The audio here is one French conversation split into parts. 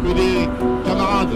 Appelez, camarades,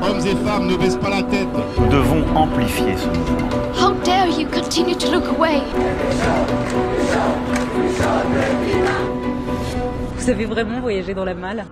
hommes et femmes, ne baissent pas la tête. Nous devons amplifier ce mouvement. How dare you continue to look away? Vous avez vraiment voyagé dans la malle?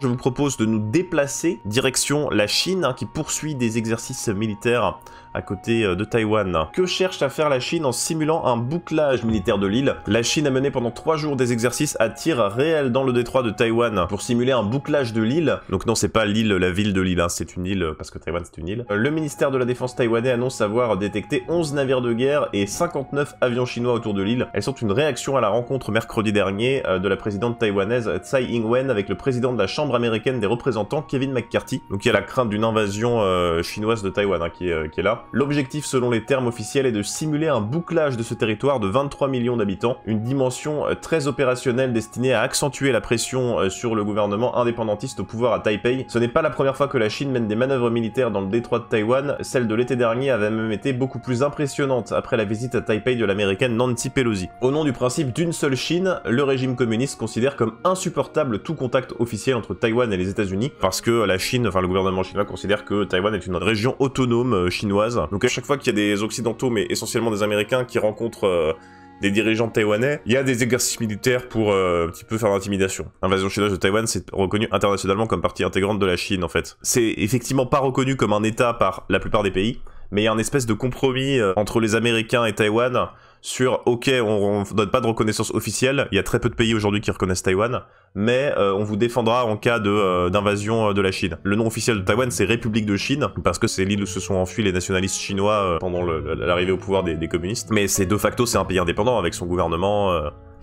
Je vous propose de nous déplacer direction la Chine, hein, qui poursuit des exercices militaires à côté de Taïwan. Que cherche à faire la Chine en simulant un bouclage militaire de l'île? La Chine a mené pendant 3 jours des exercices à tir réel dans le détroit de Taïwan pour simuler un bouclage de l'île. Donc non, c'est pas l'île, la ville de l'île, hein, c'est une île parce que Taïwan c'est une île. Le ministère de la Défense taïwanais annonce avoir détecté 11 navires de guerre et 59 avions chinois autour de l'île. Elles sont une réaction à la rencontre mercredi dernier de la présidente taïwanaise Tsai Ing-wen avec le président de la Chambre américaine des représentants Kevin McCarthy. Donc il y a la crainte d'une invasion chinoise de Taïwan, hein, qui est là. L'objectif selon les termes officiels est de simuler un bouclage de ce territoire de 23 millions d'habitants, une dimension très opérationnelle destinée à accentuer la pression sur le gouvernement indépendantiste au pouvoir à Taipei. Ce n'est pas la première fois que la Chine mène des manœuvres militaires dans le détroit de Taïwan, celle de l'été dernier avait même été beaucoup plus impressionnante après la visite à Taipei de l'américaine Nancy Pelosi. Au nom du principe d'une seule Chine, le régime communiste considère comme insupportable tout contact officiel entre Taïwan et les États-Unis, parce que la Chine, enfin le gouvernement chinois considère que Taïwan est une région autonome chinoise. Donc à chaque fois qu'il y a des occidentaux, mais essentiellement des américains, qui rencontrent des dirigeants taïwanais, il y a des exercices militaires pour un petit peu faire l'intimidation. L'invasion chinoise de Taïwan, c'est reconnu internationalement comme partie intégrante de la Chine, en fait. C'est effectivement pas reconnu comme un État par la plupart des pays, mais il y a un espèce de compromis entre les Américains et Taïwan sur « Ok, on ne donne pas de reconnaissance officielle, il y a très peu de pays aujourd'hui qui reconnaissent Taïwan, mais on vous défendra en cas d'invasion de la Chine. » Le nom officiel de Taïwan, c'est République de Chine, parce que c'est l'île où se sont enfuis les nationalistes chinois pendant l'arrivée au pouvoir des communistes. Mais c'est de facto, c'est un pays indépendant, avec son gouvernement,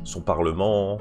son parlement,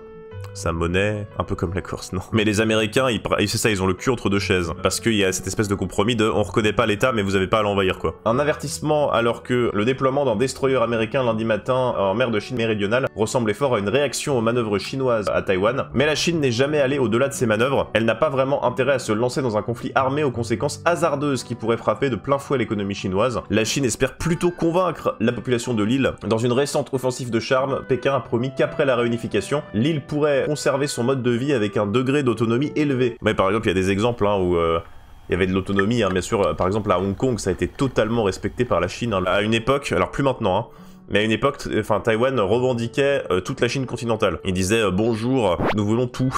sa monnaie, un peu comme la Corse, non. Mais les Américains, c'est ça, ils ont le cul entre deux chaises, parce qu'il y a cette espèce de compromis de on reconnaît pas l'État, mais vous avez pas à l'envahir, quoi. Un avertissement alors que le déploiement d'un destroyer américain lundi matin en mer de Chine méridionale ressemblait fort à une réaction aux manœuvres chinoises à Taïwan, mais la Chine n'est jamais allée au-delà de ces manœuvres, elle n'a pas vraiment intérêt à se lancer dans un conflit armé aux conséquences hasardeuses qui pourrait frapper de plein fouet l'économie chinoise. La Chine espère plutôt convaincre la population de l'île. Dans une récente offensive de charme, Pékin a promis qu'après la réunification, l'île pourrait conserver son mode de vie avec un degré d'autonomie élevé. Mais par exemple, il y a des exemples hein, où il y avait de l'autonomie, hein, bien sûr, par exemple à Hong Kong, ça a été totalement respecté par la Chine. Hein, à une époque, alors plus maintenant, hein, mais à une époque, enfin Taïwan revendiquait toute la Chine continentale. Il disait bonjour, nous voulons tout.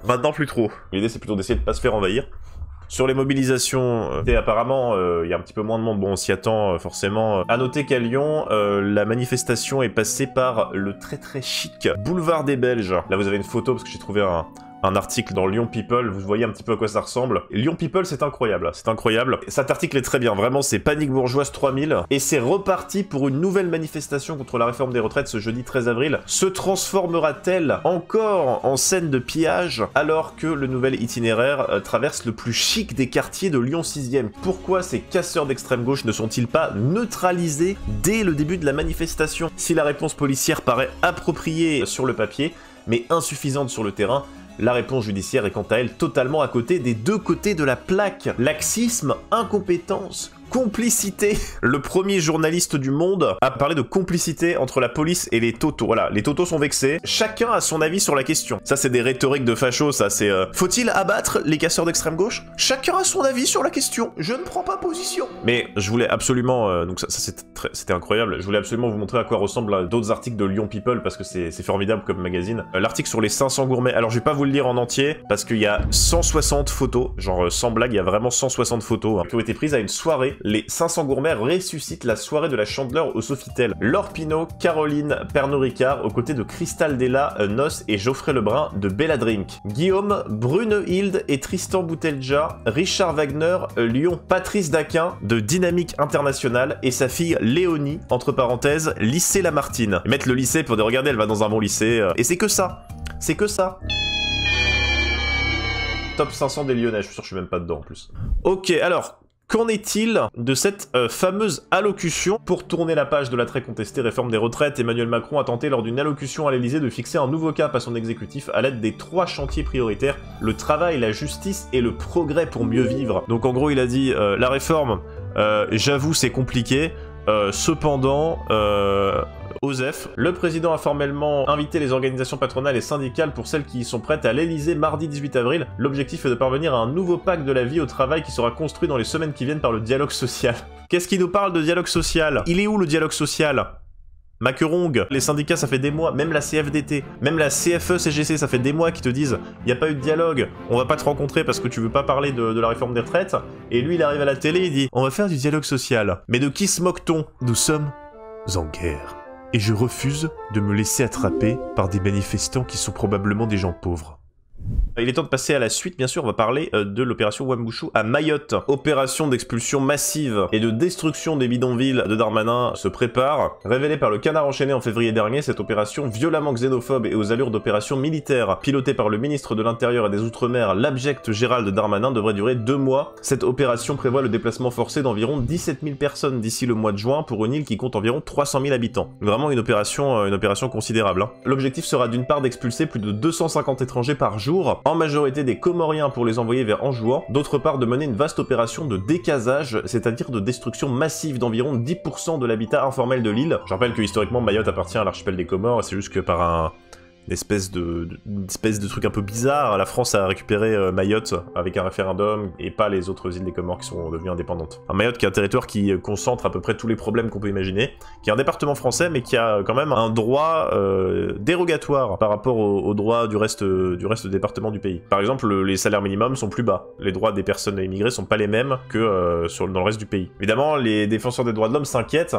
Maintenant plus trop. L'idée c'est plutôt d'essayer de pas se faire envahir. Sur les mobilisations, apparemment, il y a un petit peu moins de monde, bon on s'y attend forcément. À noter qu'à Lyon, la manifestation est passée par le très très chic boulevard des Belges. Là vous avez une photo parce que j'ai trouvé un article dans Lyon People, vous voyez un petit peu à quoi ça ressemble. Lyon People, c'est incroyable, c'est incroyable. Cet article est très bien, vraiment, c'est Panique Bourgeoise 3000, et c'est reparti pour une nouvelle manifestation contre la réforme des retraites ce jeudi 13 avril. Se transformera-t-elle encore en scène de pillage, alors que le nouvel itinéraire traverse le plus chic des quartiers de Lyon 6e? Pourquoi ces casseurs d'extrême gauche ne sont-ils pas neutralisés dès le début de la manifestation? Si la réponse policière paraît appropriée sur le papier, mais insuffisante sur le terrain, la réponse judiciaire est quant à elle totalement à côté des deux côtés de la plaque. Laxisme, incompétence, complicité. Le premier journaliste du monde a parlé de complicité entre la police et les totos. Voilà, les totos sont vexés. Chacun a son avis sur la question. Ça, c'est des rhétoriques de fachos, ça, c'est... Faut-il abattre les casseurs d'extrême gauche? Chacun a son avis sur la question. Je ne prends pas position. Mais je voulais absolument... donc ça c'était incroyable. Je voulais absolument vous montrer à quoi ressemblent d'autres articles de Lyon People, parce que c'est formidable comme magazine. L'article sur les 500 gourmets. Alors, je vais pas vous le lire en entier, parce qu'il y a 160 photos. Genre, sans blague, il y a vraiment 160 photos hein, qui ont été prises à une soirée. Les 500 gourmets ressuscitent la soirée de la Chandeleur au Sofitel. Laure Pinault, Caroline Pernod-Ricard, aux côtés de Cristal Della, Noce et Geoffrey Lebrun de Bella Drink. Guillaume, Brunehilde et Tristan Boutelja, Richard Wagner, Lyon, Patrice Daquin de Dynamique Internationale et sa fille Léonie, entre parenthèses, lycée Lamartine. Ils mettent le lycée pour dire regardez, elle va dans un bon lycée. Et c'est que ça. C'est que ça. Top 500 des Lyonnais, je suis sûr que je suis même pas dedans en plus. Ok, alors... Qu'en est-il de cette fameuse allocution? Pour tourner la page de la très contestée réforme des retraites, Emmanuel Macron a tenté lors d'une allocution à l'Elysée de fixer un nouveau cap à son exécutif à l'aide des 3 chantiers prioritaires, le travail, la justice et le progrès pour mieux vivre. Donc en gros il a dit la réforme, j'avoue c'est compliqué, Cependant, Osef, le président a formellement invité les organisations patronales et syndicales pour celles qui y sont prêtes à l'Elysée mardi 18 avril. L'objectif est de parvenir à un nouveau pacte de la vie au travail qui sera construit dans les semaines qui viennent par le dialogue social. Qu'est-ce qui nous parle de dialogue social? Il est où le dialogue social? Macron, les syndicats ça fait des mois, même la CFDT, même la CFE-CGC ça fait des mois qu'ils te disent il n'y a pas eu de dialogue, on va pas te rencontrer parce que tu veux pas parler de la réforme des retraites, et lui il arrive à la télé, il dit on va faire du dialogue social. Mais de qui se moque-t-on? Nous sommes en guerre. Et je refuse de me laisser attraper par des manifestants qui sont probablement des gens pauvres. Il est temps de passer à la suite, bien sûr, on va parler de l'opération Wambushu à Mayotte. Opération d'expulsion massive et de destruction des bidonvilles de Darmanin se prépare. Révélée par le Canard enchaîné en février dernier, cette opération violemment xénophobe et aux allures d'opération militaire, pilotée par le ministre de l'Intérieur et des Outre-mer, l'abject Gérald Darmanin, devrait durer 2 mois. Cette opération prévoit le déplacement forcé d'environ 17 000 personnes d'ici le mois de juin pour une île qui compte environ 300 000 habitants. Vraiment une opération considérable. Hein. L'objectif sera d'une part d'expulser plus de 250 étrangers par jour, en majorité des Comoriens pour les envoyer vers Anjouan, d'autre part de mener une vaste opération de décasage, c'est-à-dire de destruction massive d'environ 10% de l'habitat informel de l'île. Je rappelle que historiquement Mayotte appartient à l'archipel des Comores, c'est juste que par une espèce de truc un peu bizarre, la France a récupéré Mayotte avec un référendum et pas les autres îles des Comores qui sont devenues indépendantes. Un Mayotte qui est un territoire qui concentre à peu près tous les problèmes qu'on peut imaginer, qui est un département français mais qui a quand même un droit dérogatoire par rapport au droit du reste des départements du pays. Par exemple, les salaires minimums sont plus bas, les droits des personnes immigrées sont pas les mêmes que dans le reste du pays. Évidemment, les défenseurs des droits de l'homme s'inquiètent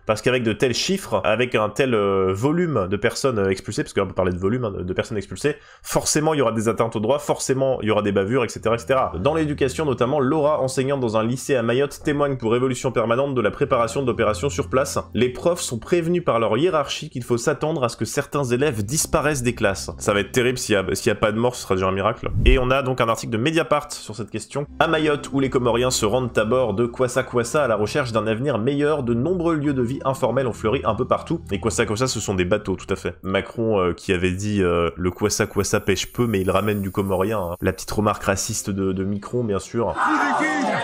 parce qu'avec de tels chiffres, avec un tel volume de personnes expulsées, parce qu'on peut parler de volume hein, de personnes expulsées, forcément il y aura des atteintes aux droits, forcément il y aura des bavures, etc. etc. Dans l'éducation notamment, Laura, enseignante dans un lycée à Mayotte, témoigne pour Révolution Permanente de la préparation d'opérations sur place. Les profs sont prévenus par leur hiérarchie qu'il faut s'attendre à ce que certains élèves disparaissent des classes. Ça va être terrible s'il y a pas de mort, ce sera déjà un miracle. Et on a donc un article de Mediapart sur cette question. À Mayotte, où les Comoriens se rendent à bord de Kwassa Kwassa à la recherche d'un avenir meilleur, de nombreux lieux de vie informels ont fleuri un peu partout. Et Kwassa Kwassa, ce sont des bateaux, tout à fait. Macron qui avait dit le Kwassa Kwassa pêche peu, mais il ramène du Comorien. Hein. La petite remarque raciste de Micron, bien sûr.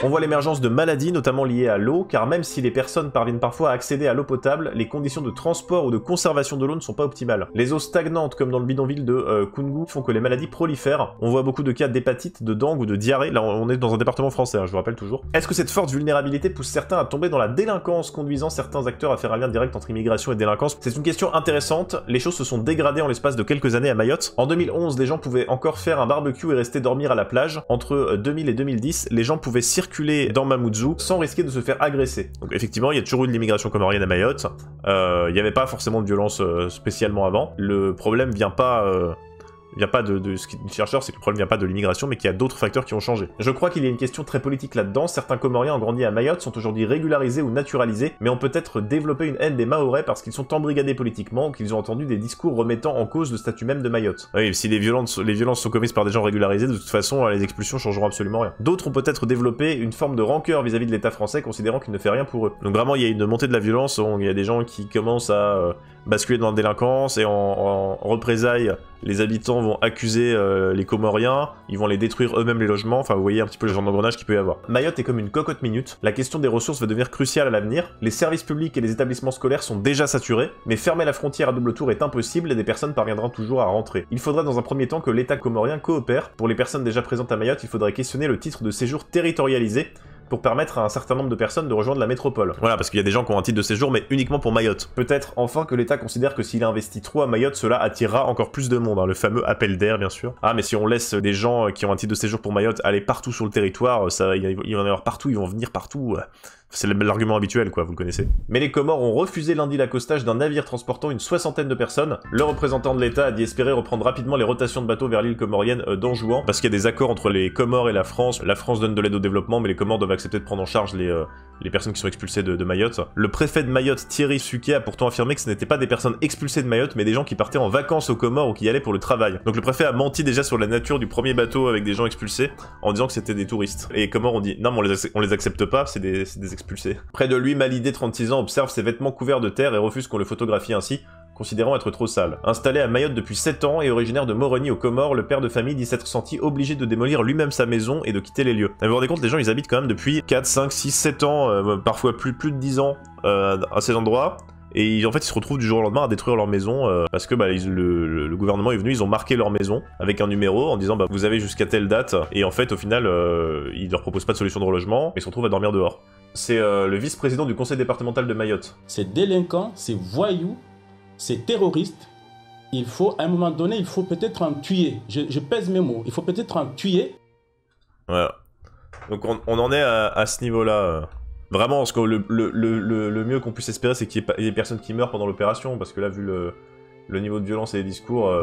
On voit l'émergence de maladies, notamment liées à l'eau, car même si les personnes parviennent parfois à accéder à l'eau potable, les conditions de transport ou de conservation de l'eau ne sont pas optimales. Les eaux stagnantes, comme dans le bidonville de Koungou, font que les maladies prolifèrent. On voit beaucoup de cas d'hépatite, de dengue ou de diarrhée. Là, on est dans un département français, hein, je vous rappelle toujours. Est-ce que cette forte vulnérabilité pousse certains à tomber dans la délinquance, conduisant certains acteurs à faire un lien direct entre immigration et délinquance? C'est une question intéressante. Les choses se sont dégradées en l'espace de quelques années à Mayotte. En 2011, les gens pouvaient encore faire un barbecue et rester dormir à la plage. Entre 2000 et 2010, les gens pouvaient circuler dans Mamoudzou sans risquer de se faire agresser. Donc effectivement, il y a toujours eu de l'immigration comorienne à Mayotte. Il n'y avait pas forcément de violence spécialement avant. Le problème vient pas de ce qui est chercheur, c'est que le problème vient pas de l'immigration, mais qu'il y a d'autres facteurs qui ont changé. Je crois qu'il y a une question très politique là-dedans. Certains Comoriens grandis à Mayotte sont aujourd'hui régularisés ou naturalisés, mais ont peut-être développé une haine des Mahorais parce qu'ils sont embrigadés politiquement ou qu'ils ont entendu des discours remettant en cause le statut même de Mayotte. Oui, si les violences sont commises par des gens régularisés, de toute façon, les expulsions changeront absolument rien. D'autres ont peut-être développé une forme de rancœur vis-à-vis de l'État français, considérant qu'il ne fait rien pour eux. Donc vraiment, il y a une montée de la violence, il y a des gens qui commencent à basculer dans la délinquance, et en représailles, les habitants vont accuser les Comoriens, ils vont les détruire eux-mêmes les logements, enfin vous voyez un petit peu le genre d'engrenage qu'il peut y avoir. Mayotte est comme une cocotte minute, la question des ressources va devenir cruciale à l'avenir, les services publics et les établissements scolaires sont déjà saturés, mais fermer la frontière à double tour est impossible et des personnes parviendront toujours à rentrer. Il faudra dans un premier temps que l'État comorien coopère. Pour les personnes déjà présentes à Mayotte, il faudrait questionner le titre de séjour territorialisé, pour permettre à un certain nombre de personnes de rejoindre la métropole. Voilà, parce qu'il y a des gens qui ont un titre de séjour, mais uniquement pour Mayotte. Peut-être enfin que l'État considère que s'il investit trop à Mayotte, cela attirera encore plus de monde, hein, le fameux appel d'air, bien sûr. Ah, mais si on laisse des gens qui ont un titre de séjour pour Mayotte aller partout sur le territoire, il va y en avoir partout, ils vont venir partout. C'est l'argument habituel, quoi, vous le connaissez. Mais les Comores ont refusé lundi l'accostage d'un navire transportant une 60aine de personnes. Le représentant de l'État a dit espérer reprendre rapidement les rotations de bateaux vers l'île comorienne d'Anjouan, parce qu'il y a des accords entre les Comores et la France. La France donne de l'aide au développement, mais les Comores doivent accepter de prendre en charge les personnes qui sont expulsées de Mayotte. Le préfet de Mayotte, Thierry Suquet, a pourtant affirmé que ce n'était pas des personnes expulsées de Mayotte, mais des gens qui partaient en vacances aux Comores ou qui y allaient pour le travail. Donc le préfet a menti déjà sur la nature du premier bateau avec des gens expulsés, en disant que c'était des touristes. Et les Comores ont dit non, mais on les accepte pas, c'est des expulsés. Près de lui, Malidé, 36 ans, observe ses vêtements couverts de terre et refuse qu'on le photographie ainsi. considérant être trop sale. Installé à Mayotte depuis 7 ans et originaire de Moroni aux Comores, le père de famille dit s'être senti obligé de démolir lui-même sa maison et de quitter les lieux. Vous vous rendez compte, les gens ils habitent quand même depuis 4, 5, 6, 7 ans, parfois plus de 10 ans à ces endroits. Et en fait, ils se retrouvent du jour au lendemain à détruire leur maison parce que le gouvernement est venu, ils ont marqué leur maison avec un numéro en disant vous avez jusqu'à telle date. Et en fait, au final, ils leur proposent pas de solution de relogement et ils se retrouvent à dormir dehors. C'est le vice-président du conseil départemental de Mayotte. C'est délinquant, c'est voyou, c'est terroriste. Il faut, à un moment donné, il faut peut-être en tuer. Je pèse mes mots. Il faut peut-être en tuer. Voilà. Donc on en est à ce niveau-là. Vraiment, parce que le mieux qu'on puisse espérer, c'est qu'il y ait des personnes qui meurent pendant l'opération, parce que là, vu le niveau de violence et les discours...